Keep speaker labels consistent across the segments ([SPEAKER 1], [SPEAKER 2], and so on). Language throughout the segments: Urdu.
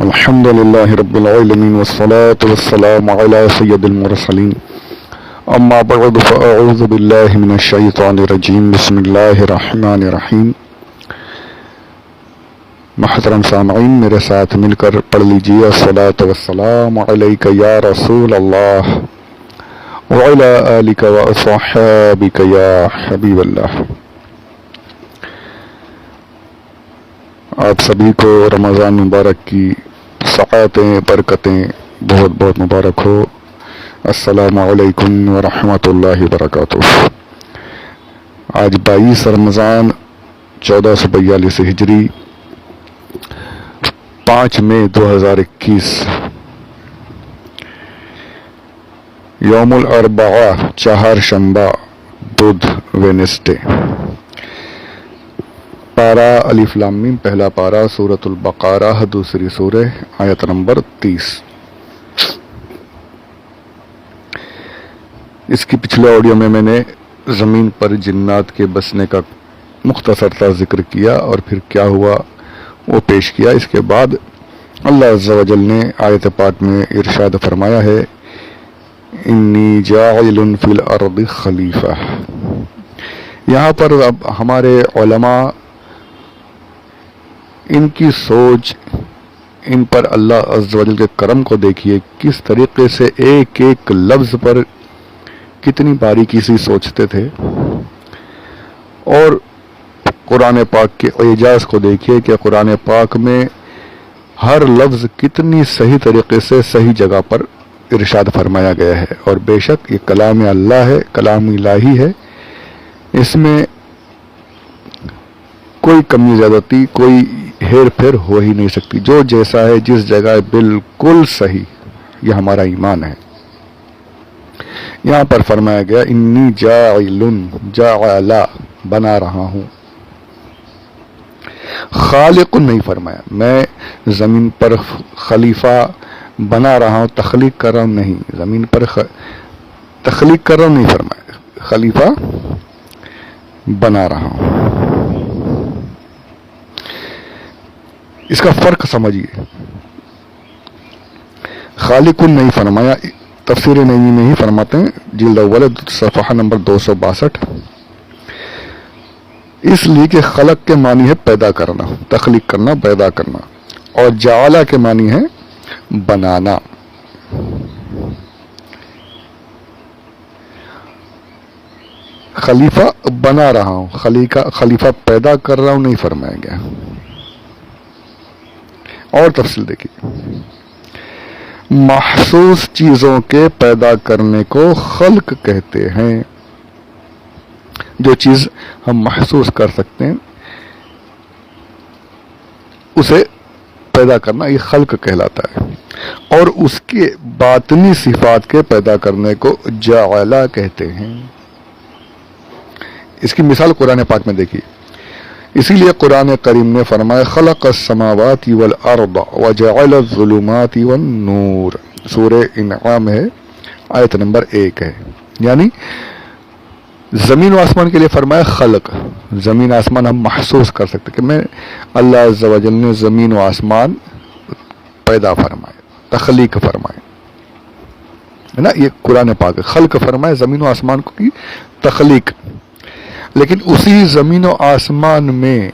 [SPEAKER 1] الحمد لله رب العالمين والصلاة والسلام على سيد المرسلين اما بعد فاعوذ بالله من الشيطان الرجيم بسم الله الرحمن الرحیم. محترم سامعین، میرے ساتھ مل کر پڑھ لیجیے الصلاۃ والسلام علیک یا رسول اللہ وعلی آلک واصحابک یا حبیب اللہ. آپ سبھی کو رمضان مبارک کی سعادتیں برکتیں بہت بہت مبارک ہو. السلام علیکم ورحمۃ اللہ وبرکاتہ. آج 22 رمضان 1442 ہجری، 5 مئی 2021، یوم الاربعاء، چہار شنبہ، بدھ، وینسڈے. پارہ الف لام میم، پہلا پارہ سورۃ البقرہ، دوسری سورہ، آیت نمبر 30. اس کی پچھلے آڈیو میں نے زمین پر جنات کے بسنے کا مختصر سا ذکر کیا اور پھر کیا ہوا وہ پیش کیا. اس کے بعد اللہ عز و جل نے آیت پاک میں ارشاد فرمایا ہے انی جاعل فی الارض خلیفہ. یہاں پر اب ہمارے علماء، ان کی سوچ، ان پر اللہ عز و جل کے کرم کو دیکھیے، کس طریقے سے ایک ایک لفظ پر کتنی باریکی سے سوچتے تھے، اور قرآن پاک کے اعجاز کو دیکھیے کہ قرآن پاک میں ہر لفظ کتنی صحیح طریقے سے صحیح جگہ پر ارشاد فرمایا گیا ہے. اور بے شک یہ کلام اللہ ہے، کلام الہی ہے، اس میں کوئی کمی زیادتی، کوئی ہیر پھیر ہو ہی نہیں سکتی. جو جیسا ہے، جس جگہ ہے، بالکل صحیح. یہ ہمارا ایمان ہے. یہاں پر فرمایا گیا انی جاعل، جاعل بنا رہا ہوں. خالق نہیں فرمایا، میں زمین پر خلیفہ بنا رہا ہوں، تخلیق کر رہا ہوں نہیں. زمین پر تخلیق کر رہا ہوں نہیں فرمایا، خلیفہ بنا رہا ہوں. اس کا فرق سمجھیے. خالق نہیں فرمایا، تفسیر نعیمی میں ہی فرماتے ہیں، جلد اول صفحہ نمبر 262، اس لیے کہ خلق کے معنی ہے پیدا کرنا، تخلیق کرنا، پیدا کرنا، اور جعلہ کے معنی ہے بنانا. خلیفہ بنا رہا ہوں، خلیفہ پیدا کر رہا ہوں نہیں فرمایا گیا. اور تفصیل دیکھیے. محسوس چیزوں کے پیدا کرنے کو خلق کہتے ہیں. جو چیز ہم محسوس کر سکتے ہیں اسے پیدا کرنا یہ خلق کہلاتا ہے. اور اس کے باطنی صفات کے پیدا کرنے کو جعلہ کہتے ہیں. اس کی مثال قرآن پاک میں دیکھیے. اسی لیے قرآن کریم نے فرمایا خلق السماوات والارض وجعل الظلمات والنور. سورہ انعام ہے، آیت نمبر 1 ہے. یعنی زمین و آسمان کے لیے فرمایا خلق. زمین آسمان ہم محسوس کر سکتے کہ میں اللہ عز و جل نے زمین و آسمان پیدا فرمائے، تخلیق فرمائے، ہے نا. یہ قرآن پاک خلق فرمائے، زمین و آسمان کی تخلیق. لیکن اسی زمین و آسمان میں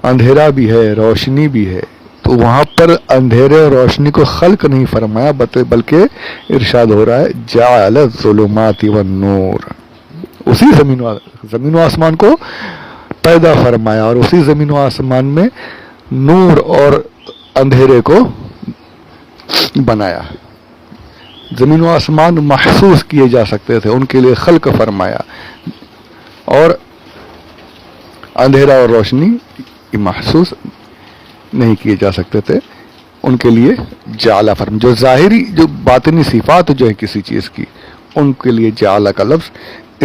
[SPEAKER 1] اندھیرا بھی ہے، روشنی بھی ہے. تو وہاں پر اندھیرے اور روشنی کو خلق نہیں فرمایا، بلکہ ارشاد ہو رہا ہے جعل الظلمات والنور. اسی زمین و آسمان کو پیدا فرمایا اور اسی زمین و آسمان میں نور اور اندھیرے کو بنایا. زمین و آسمان محسوس کیے جا سکتے تھے، ان کے لیے خلق فرمایا. اور اندھیرا اور روشنی محسوس نہیں کیے جا سکتے تھے، ان کے لیے جعلہ فرمایا. جو ظاہری، جو باطنی صفات جو ہے کسی چیز کی، ان کے لیے جعلہ کا لفظ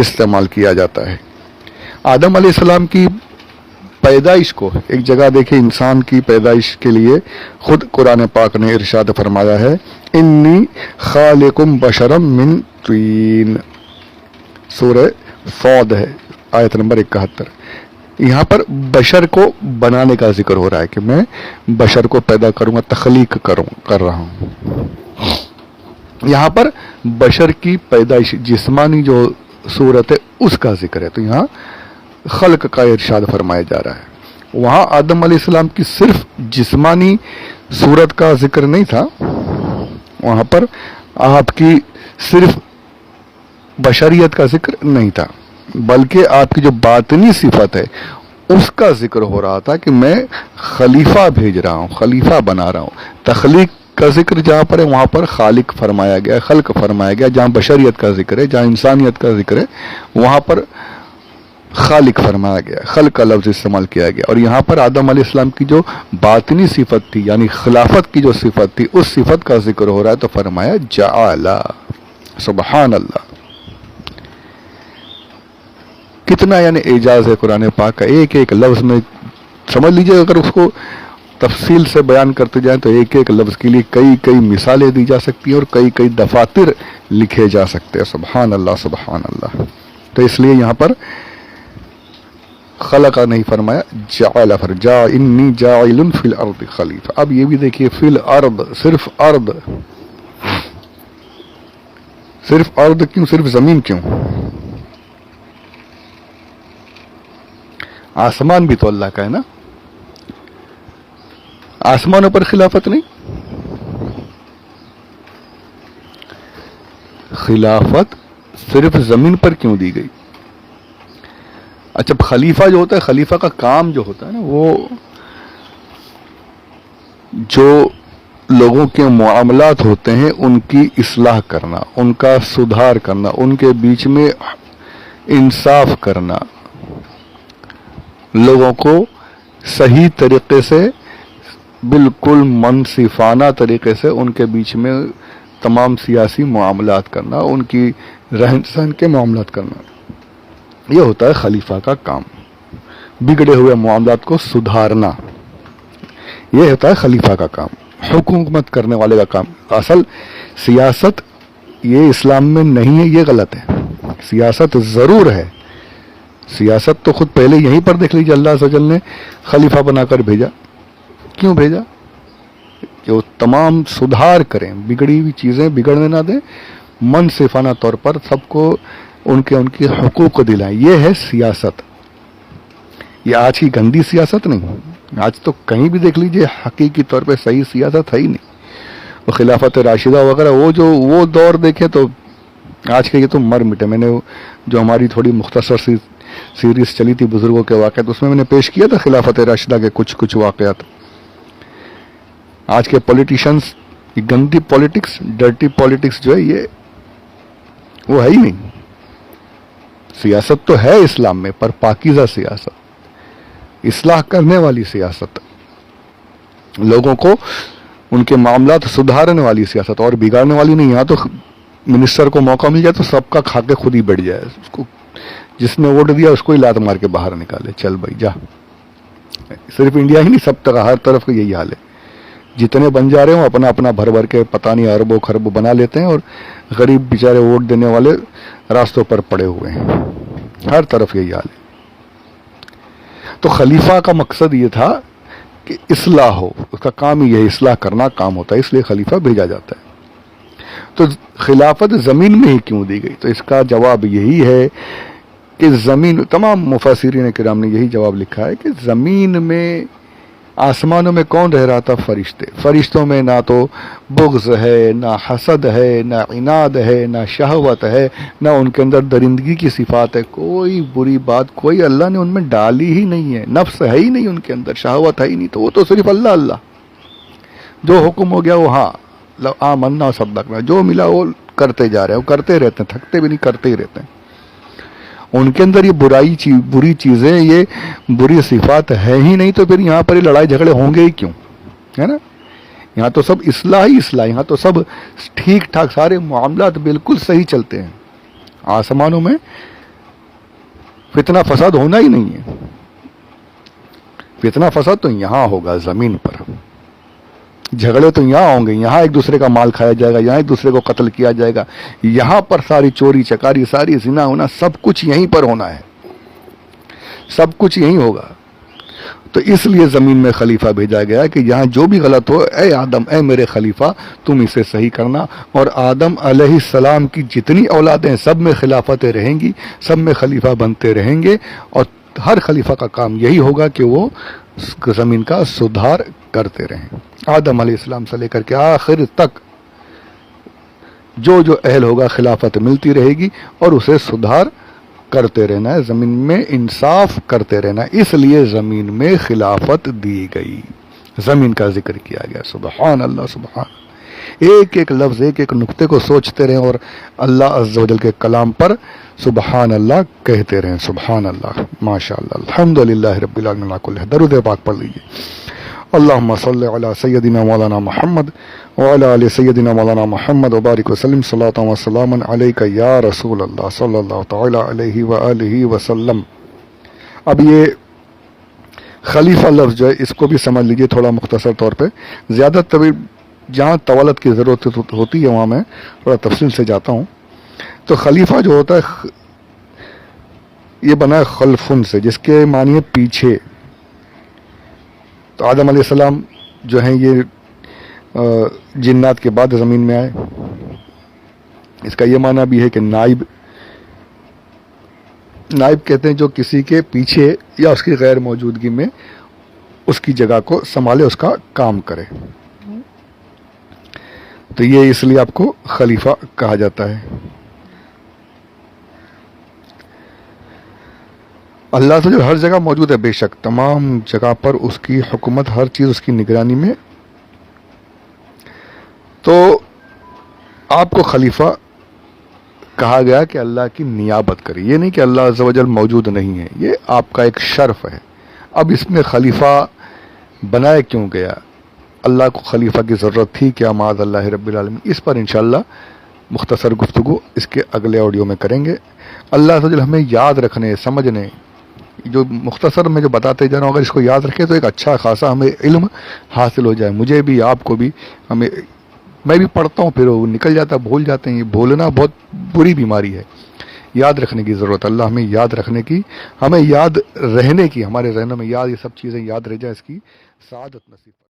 [SPEAKER 1] استعمال کیا جاتا ہے. آدم علیہ السلام کی پیدائش کو ایک جگہ دیکھیں، انسان کی پیدائش کے لیے خود قرآن پاک نے ارشاد فرمایا ہے انی خالق بشرا من طین. سورہ صاد ہے، آیت نمبر 71. یہاں پر بشر کو بنانے کا ذکر ہو رہا ہے کہ میں بشر کو پیدا کروں گا، تخلیق کر رہا ہوں. یہاں پر بشر کی پیدائش جسمانی جو صورت ہے اس کا ذکر ہے، تو یہاں خلق کا ارشاد فرمایا جا رہا ہے. وہاں آدم علیہ السلام کی صرف جسمانی صورت کا ذکر نہیں تھا، وہاں پر آپ کی صرف بشریت کا ذکر نہیں تھا، بلکہ آپ کی جو باطنی صفت ہے اس کا ذکر ہو رہا تھا کہ میں خلیفہ بھیج رہا ہوں، خلیفہ بنا رہا ہوں. تخلیق کا ذکر جہاں پر ہے وہاں پر خالق فرمایا گیا، خلق فرمایا گیا. جہاں بشریت کا ذکر ہے، جہاں انسانیت کا ذکر ہے، وہاں پر خالق فرمایا گیا، خلق کا لفظ استعمال کیا گیا. اور یہاں پر آدم علیہ السلام کی جو باطنی صفت تھی یعنی خلافت کی جو صفت تھی اس صفت کا ذکر ہو رہا ہے، تو فرمایا جعل. سبحان اللہ، کتنا یعنی اعجاز ہے قرآن پاک کا. ایک ایک لفظ میں سمجھ لیجئے، اگر اس کو تفصیل سے بیان کرتے جائیں تو ایک ایک لفظ کے لیے کئی کئی مثالیں دی جا سکتی ہیں اور کئی کئی دفاتر لکھے جا سکتے ہیں. سبحان اللہ سبحان اللہ. تو اس لیے یہاں پر خلق نہیں فرمایا، جعل. انی جاعل فی الارض خلیفہ. اب یہ بھی دیکھیے، فی الارض، صرف ارض، صرف ارض کیوں، صرف زمین کیوں؟ آسمان بھی تو اللہ کا ہے نا، آسمانوں پر خلافت نہیں؟ خلافت صرف زمین پر کیوں دی گئی؟ اچھا، خلیفہ جو ہوتا ہے، خلیفہ کا کام جو ہوتا ہے نا، وہ جو لوگوں کے معاملات ہوتے ہیں ان کی اصلاح کرنا، ان کا سدھار کرنا، ان کے بیچ میں انصاف کرنا، لوگوں کو صحیح طریقے سے، بالکل منصفانہ طریقے سے ان کے بیچ میں تمام سیاسی معاملات کرنا، ان کی رہن سہن کے معاملات کرنا، یہ ہوتا ہے خلیفہ کا کام. بگڑے ہوئے معاملات کو سدھارنا، یہ ہوتا ہے خلیفہ کا کام، حکومت کرنے والے کا کام. اصل سیاست یہ اسلام میں نہیں ہے، یہ غلط ہے. سیاست ضرور ہے، سیاست تو خود پہلے یہیں پر دیکھ لیجیے، اللہ عز و جل نے خلیفہ بنا کر بھیجا. کیوں بھیجا؟ کہ وہ تمام سدھار کریں، بگڑی ہوئی چیزیں بگڑنے نہ دیں، منصفانہ طور پر سب کو ان کے حقوق دلائیں. یہ ہے سیاست. یہ آج کی گندی سیاست نہیں، آج تو کہیں بھی دیکھ لیجیے حقیقی طور پہ صحیح سیاست ہے ہی نہیں. وہ خلافت راشدہ وغیرہ وہ دور دیکھیں تو آج کے یہ تو مر مٹے. میں نے جو ہماری تھوڑی مختصر سی سیریز چلی تھی بزرگوں کے واقعات، اس میں نے پیش کیا تھا خلافت راشدہ کے کچھ واقعات. آج کے پولیٹیشنز، یہ گندی پولیٹکس، ڈرٹی پولیٹکس جو ہے، یہ وہ ہے ہی نہیں. سیاست تو ہے اسلام میں، پر پاکیزہ سیاست، اصلاح کرنے والی سیاست، لوگوں کو ان کے معاملات سدھارنے والی سیاست، اور بگاڑنے والی نہیں. یہاں تو منسٹر کو موقع مل جائے تو سب کا کھا کے خود ہی بیٹھ جائے، اس کو جس نے ووٹ دیا اس کو ہی لات مار کے باہر نکالے، چل بھائی جا. صرف انڈیا ہی نہیں، سب طرح ہر طرف کا یہی حال ہے. جتنے بن جا رہے ہیں اپنا اپنا بھر کے پتہ نہیں اربوں خربوں بنا لیتے ہیں، اور غریب بیچارے ووٹ دینے والے راستوں پر پڑے ہوئے ہیں. ہر طرف یہی حال ہے. تو خلیفہ کا مقصد یہ تھا کہ اصلاح ہو، اس کا کام ہی یہ اصلاح کرنا کام ہوتا ہے، اس لیے خلیفہ بھیجا جاتا ہے. تو خلافت زمین میں ہی کیوں دی گئی؟ تو اس کا جواب یہی ہے کہ زمین، تمام مفسرین کرام نے یہی جواب لکھا ہے کہ زمین میں، آسمانوں میں کون رہ رہا تھا؟ فرشتے. فرشتوں میں نہ تو بغض ہے، نہ حسد ہے، نہ عناد ہے، نہ شہوت ہے، نہ ان کے اندر درندگی کی صفات ہے. کوئی بری بات کوئی اللہ نے ان میں ڈالی ہی نہیں ہے. نفس ہے ہی نہیں ان کے اندر، شہوت ہے ہی نہیں. تو وہ تو صرف اللہ اللہ، جو حکم ہو گیا وہ ہاں آمنا صدقنا، جو ملا وہ کرتے جا رہے ہیں، وہ کرتے رہتے ہیں، تھکتے بھی نہیں، کرتے ہی رہتے ہیں. ان کے اندر یہ بری چیزیں، یہ بری صفات ہے ہی نہیں، تو پھر یہاں پر یہ لڑائی جھگڑے ہوں گے ہی کیوں؟ ہے نا. یہاں تو سب اصلاح ہی اصلاح، یہاں تو سب ٹھیک ٹھاک، سارے معاملات بالکل صحیح چلتے ہیں. آسمانوں میں فتنہ فساد ہونا ہی نہیں ہے. فتنہ فساد تو یہاں ہوگا، زمین پر. جھگڑے تو یہاں ہوں گے، یہاں ایک دوسرے کا مال کھایا جائے گا، یہاں ایک دوسرے کو قتل کیا جائے گا، یہاں پر ساری چوری چکاری، ساری زنا ہونا، سب کچھ یہیں پر ہونا ہے. سب کچھ یہی ہوگا. تو اس لیے زمین میں خلیفہ بھیجا گیا کہ یہاں جو بھی غلط ہو، اے آدم، اے میرے خلیفہ، تم اسے صحیح کرنا. اور آدم علیہ السلام کی جتنی اولادیں سب میں خلافتیں رہیں گی، سب میں خلیفہ بنتے رہیں گے، اور ہر خلیفہ کا کام یہی ہوگا کہ وہ زمین کا سدھار کرتے رہیں. آدم علیہ السلام سے لے کر کے آخر تک جو جو اہل ہوگا خلافت ملتی رہے گی، اور اسے سدھار کرتے رہنا ہے، زمین میں انصاف کرتے رہنا ہے. اس لیے زمین میں خلافت دی گئی، زمین کا ذکر کیا گیا. سبحان اللہ، سبحان. ایک ایک لفظ، ایک ایک نقطے کو سوچتے رہیں اور اللہ عز و جل کے کلام پر سبحان اللہ کہتے رہیں. سبحان اللہ، ماشاء اللہ، الحمدللہ رب العالمین. درود پاک پڑھ لیجیے. اللہم صلی علی سیدنا مولانا محمد وعلی آل سیدنا مولانا محمد وبارک وسلم صلاۃ و سلاما علیک یا رسول اللہ صلی اللہ تعالی علیہ وآلہ وسلم. اب یہ خلیفہ لفظ جو ہے اس کو بھی سمجھ لیجیے تھوڑا مختصر طور پہ. زیادہ طویل جہاں طوالت کی ضرورت ہوتی ہے وہاں میں تھوڑا تفصیل سے جاتا ہوں. تو خلیفہ جو ہوتا ہے یہ بنا ہے خلفن سے، جس کے معنی ہے پیچھے. تو آدم علیہ السلام جو ہیں یہ جنات کے بعد زمین میں آئے. اس کا یہ معنی بھی ہے کہ نائب کہتے ہیں جو کسی کے پیچھے یا اس کی غیر موجودگی میں اس کی جگہ کو سنبھالے، اس کا کام کرے. تو یہ اس لیے آپ کو خلیفہ کہا جاتا ہے. اللہ سے جو ہر جگہ موجود ہے، بے شک تمام جگہ پر اس کی حکومت، ہر چیز اس کی نگرانی میں. تو آپ کو خلیفہ کہا گیا کہ اللہ کی نیابت کرے. یہ نہیں کہ اللہ عز و جل موجود نہیں ہے، یہ آپ کا ایک شرف ہے. اب اس میں خلیفہ بنایا کیوں گیا؟ اللہ کو خلیفہ کی ضرورت تھی کیا معاذ اللہ رب العالمین؟ اس پر انشاءاللہ مختصر گفتگو اس کے اگلے آڈیو میں کریں گے. اللہ عز و جل ہمیں یاد رکھنے، سمجھنے، جو مختصر میں جو بتاتے جا رہا ہوں اگر اس کو یاد رکھے تو ایک اچھا خاصا ہمیں علم حاصل ہو جائے. مجھے بھی، آپ کو بھی. میں بھی پڑھتا ہوں پھر وہ نکل جاتا، بھول جاتے ہیں. یہ بھولنا بہت بری بیماری ہے. یاد رکھنے کی ضرورت، اللہ ہمیں یاد رکھنے کی، ہمیں یاد رہنے کی، ہمارے ذہنوں میں یاد یہ سب چیزیں یاد رہ جائیں، اس کی سعادت نصیب.